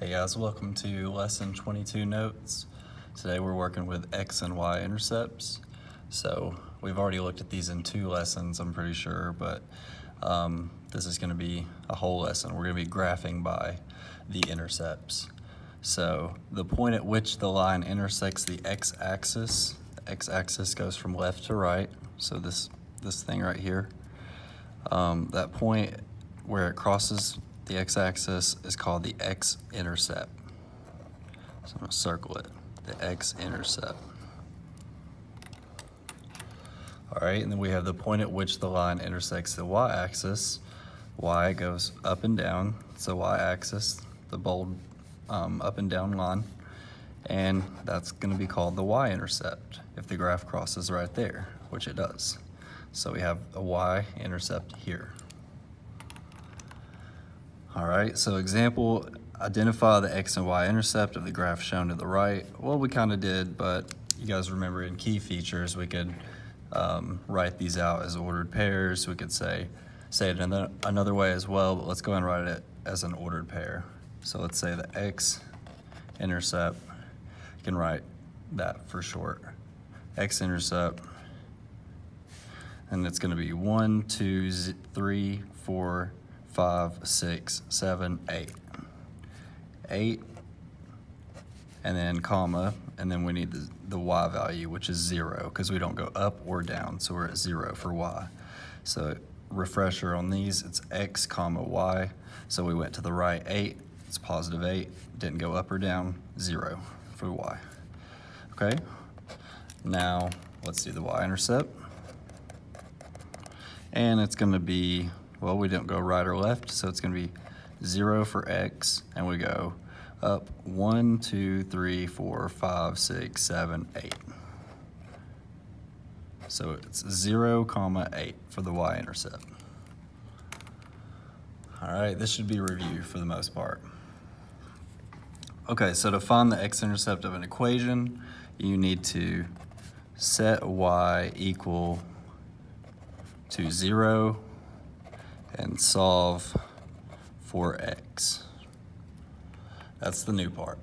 Hey guys, welcome to lesson 22 notes. Today we're working with X and Y intercepts. So we've already looked at these in 2 lessons, I'm pretty sure, but this is going to be a whole lesson. We're going to be graphing by the intercepts. So the point at which the line intersects the x-axis goes from left to right, so this thing right here. That point where it crosses the x-axis is called the x-intercept. So I'm going to circle it, the x-intercept. All right, and then we have the point at which the line intersects the y-axis. Y goes up and down, it's the y-axis, the bold up and down line, and that's going to be called the y-intercept if the graph crosses right there, which it does. So we have a y-intercept here. All right, so example, identify the x and y intercept of the graph shown to the right. Well, we kind of did, but you guys remember in key features, we could write these out as ordered pairs. We could say it another way as well, but let's go and write it as an ordered pair. So let's say the x-intercept, you can write that for short. X-intercept, and it's gonna be 1, 2, 3, 4, 5, 6, 7, 8. 8, and then comma, and then we need the y value, which is 0, because we don't go up or down, so we're at 0 for y. So refresher on these, it's x comma y, so we went to the right 8, it's positive 8, didn't go up or down, 0 for y. Okay, now let's do the y-intercept, and it's going to be, well, we didn't go right or left, so it's going to be 0 for x, and we go up 1, 2, 3, 4, 5, 6, 7, 8. So it's 0, 8 for the y-intercept. All right, this should be review for the most part. Okay, so to find the x-intercept of an equation, you need to set y equal to 0 and solve for x. That's the new part.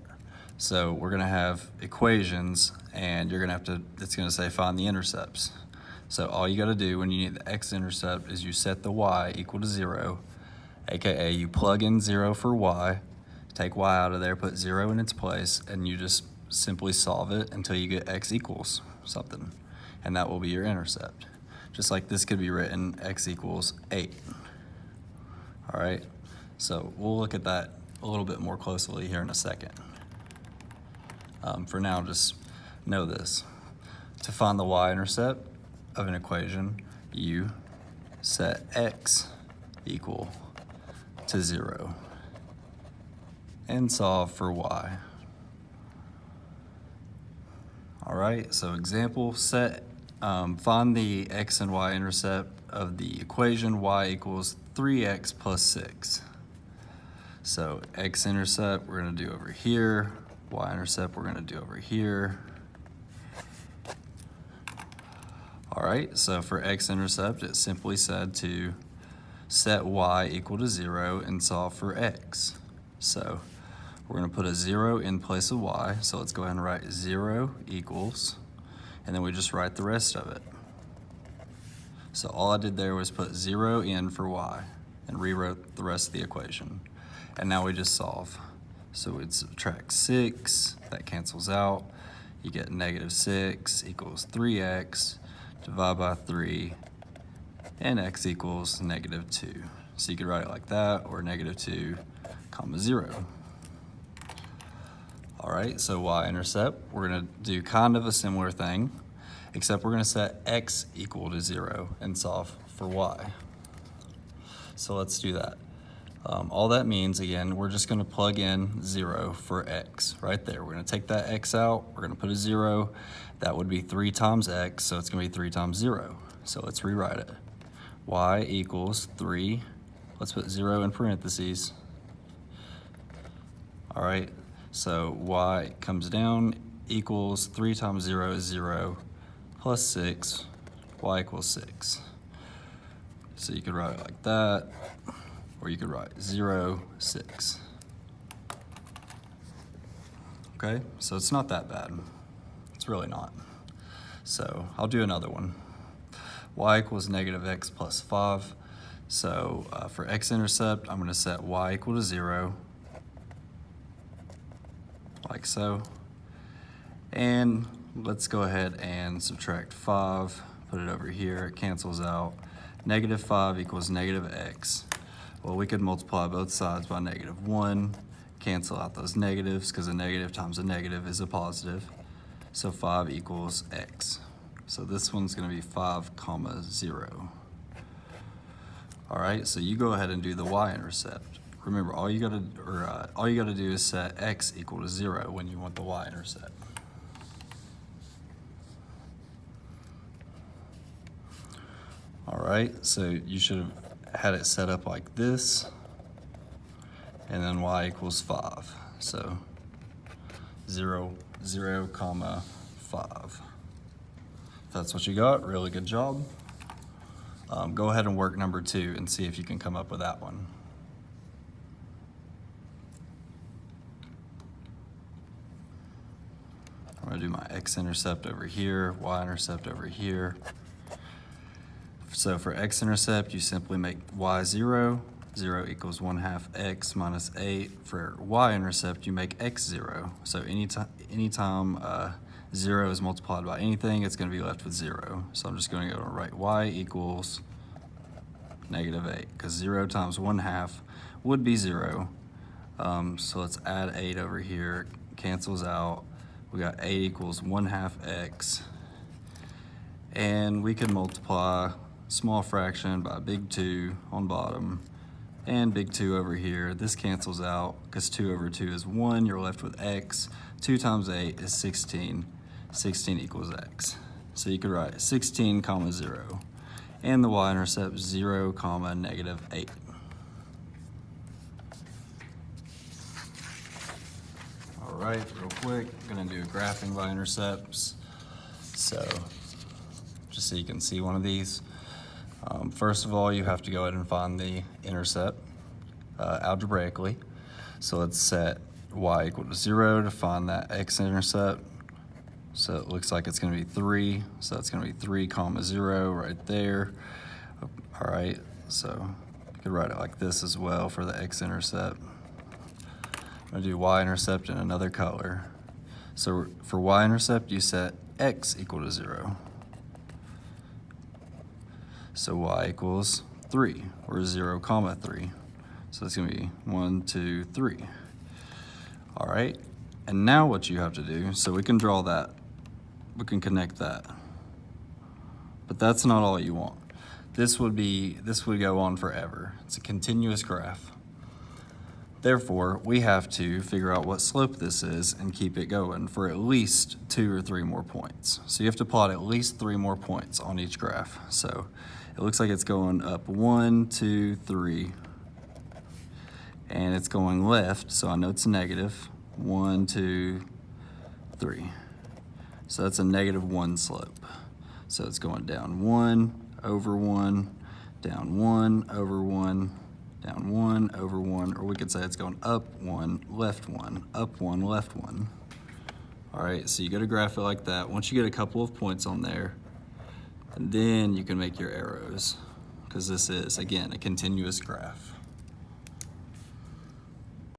So we're gonna have equations, and you're gonna have to, it's gonna say find the intercepts. So all you gotta do when you need the x-intercept is you set the y equal to 0, AKA you plug in 0 for y, take y out of there, put 0 in its place, and you just simply solve it until you get x equals something, and that will be your intercept. Just like this could be written x equals 8. All right, so we'll look at that a little bit more closely here in a second. For now, just know this. To find the y-intercept of an equation, you set x equal to 0 and solve for y. All right, so example, find the x and y intercept of the equation y equals 3x plus 6. So x-intercept we're gonna do over here, y-intercept we're gonna do over here. All right, so for x-intercept, it simply said to set y equal to 0 and solve for x. So we're gonna put a 0 in place of y, so let's go ahead and write 0 equals, and then we just write the rest of it. So all I did there was put 0 in for y and rewrote the rest of the equation. And now we just solve. So we'd subtract 6, that cancels out. You get negative 6 equals 3x, divide by 3, and x equals negative 2. So you could write it like that, or negative 2, comma 0. All right, so y-intercept, we're gonna do kind of a similar thing, except we're gonna set x equal to 0 and solve for y. So let's do that. All that means, again, we're just gonna plug in 0 for x right there. We're gonna take that x out, we're gonna put a 0. That would be 3 times x, so it's gonna be 3 times 0. So let's rewrite it. Y equals 3, let's put 0 in parentheses. All right, so y comes down, equals 3 times 0 is 0, plus 6, y equals 6. So you could write it like that, or you could write 0, 6. okay? So it's not that bad. It's really not. So I'll do another one. Y equals negative x plus 5. So for x-intercept, I'm gonna set y equal to 0, like so. And let's go ahead and subtract 5, put it over here, it cancels out. Negative 5 equals negative x. Well, we could multiply both sides by negative 1, cancel out those negatives, because a negative times a negative is a positive. So 5 equals x. So this one's gonna be 5, 0. All right, so you go ahead and do the y-intercept. Remember, all you gotta do is set x equal to 0 when you want the y-intercept. All right, so you should have had it set up like this, and then y equals 5. So 0, 0, 5. If that's what you got, really good job. Go ahead and work number 2 and see if you can come up with that one. I'm gonna do my x-intercept over here, y-intercept over here. So for x-intercept, you simply make y 0. 0 equals 1/2 x minus 8. For y-intercept, you make x 0. So anytime 0 is multiplied by anything, it's going to be left with 0. So I'm just going to go to write y equals negative 8, because 0 times 1/2 would be 0. So let's add 8 over here. Cancels out. We got 8 equals 1/2 x. And we can multiply small fraction by big 2 on bottom and big 2 over here. This cancels out because 2 over 2 is 1. You're left with x. 2 times 8 is 16. 16 equals x. So you could write 16, 0. And the y-intercept 0, negative 8. All right, real quick, I'm gonna do graphing by intercepts. So just so you can see one of these. First of all, you have to go ahead and find the intercept algebraically. So let's set y equal to 0 to find that x-intercept. So it looks like it's going to be 3. So that's going to be 3, 0 right there. All right, so you could write it like this as well for the x-intercept. I'm going to do y-intercept in another color. So for y-intercept, you set x equal to 0. So y equals 3, or 0, 3. So it's going to be 1, 2, 3. All right, and now what you have to do, so we can draw that, we can connect that. But that's not all you want. This would go on forever. It's a continuous graph. Therefore, we have to figure out what slope this is and keep it going for at least 2 or 3 more points. So you have to plot at least 3 more points on each graph. So it looks like it's going up 1, 2, 3, and it's going left, so I know it's negative. 1, 2, 3. So that's a -1 slope. So it's going down 1, over 1, down 1, over 1, down 1, over 1, or we could say it's going up 1, left 1, up 1, left 1. All right, so you go to graph it like that. Once you get a couple of points on there, and then you can make your arrows, because this is, again, a continuous graph.